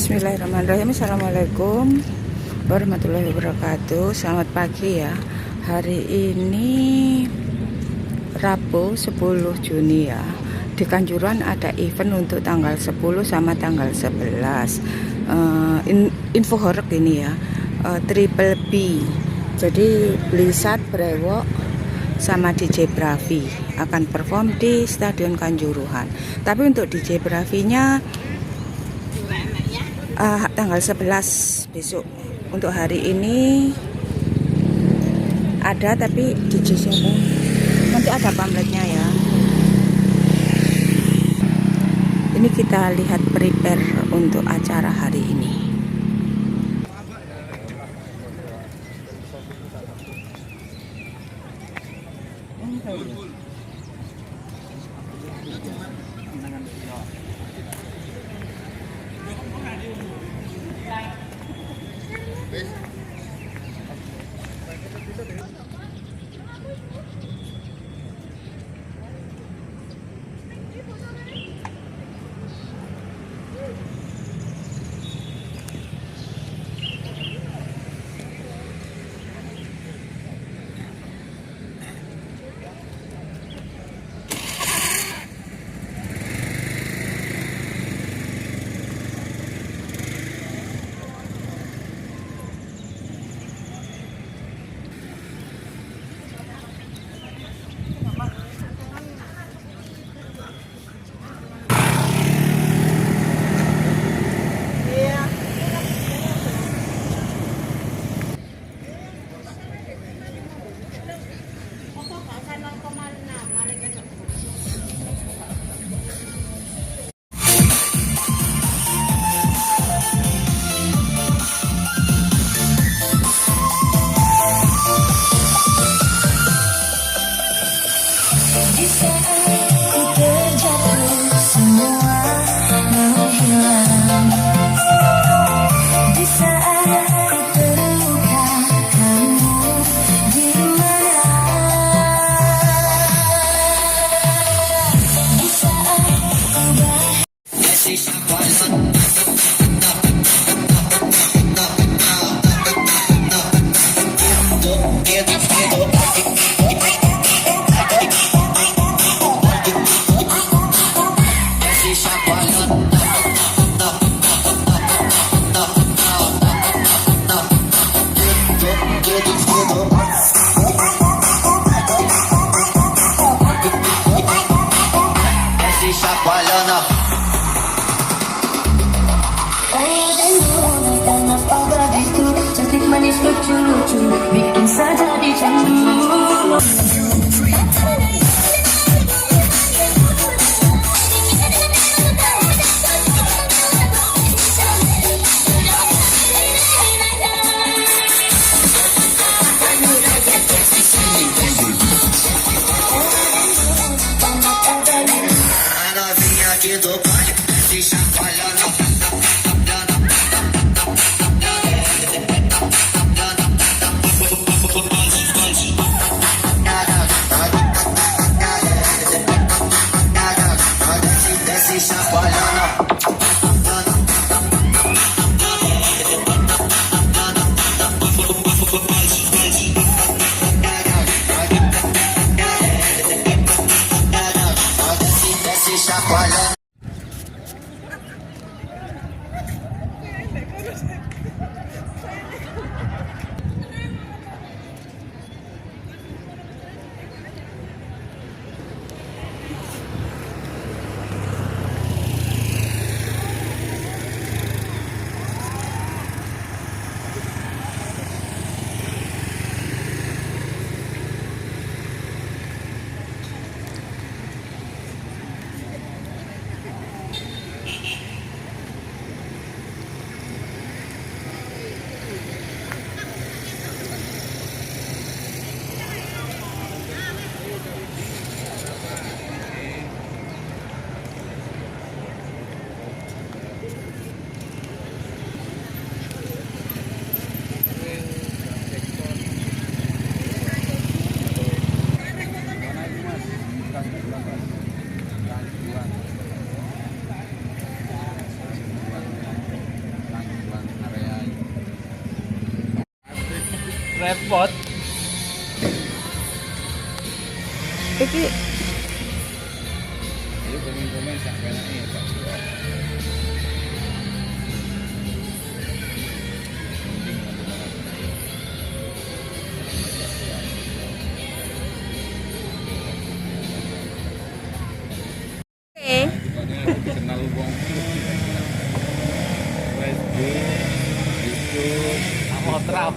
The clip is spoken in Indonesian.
Bismillahirrahmanirrahim. Assalamualaikum warahmatullahi wabarakatuh. Selamat pagi ya. Hari ini Rabu 10 Juni ya. Di Kanjuruhan ada event untuk tanggal 10 sama tanggal 11. Info horek ini ya. Triple B. Jadi Blizzard, Brewog sama DJ Bravy akan perform di Stadion Kanjuruhan. Tapi untuk DJ Bravy-nya tanggal 11 besok. Untuk hari ini ada, tapi DJ siapa? Nanti ada pamfletnya ya. Ini kita lihat prepare untuk acara hari ini. Manis lucu-lucu bikin saja dicemburu. repot. Iki Ini komen-komen sak penake Pak. Kenal wong Facebook, YouTube, Amotrak.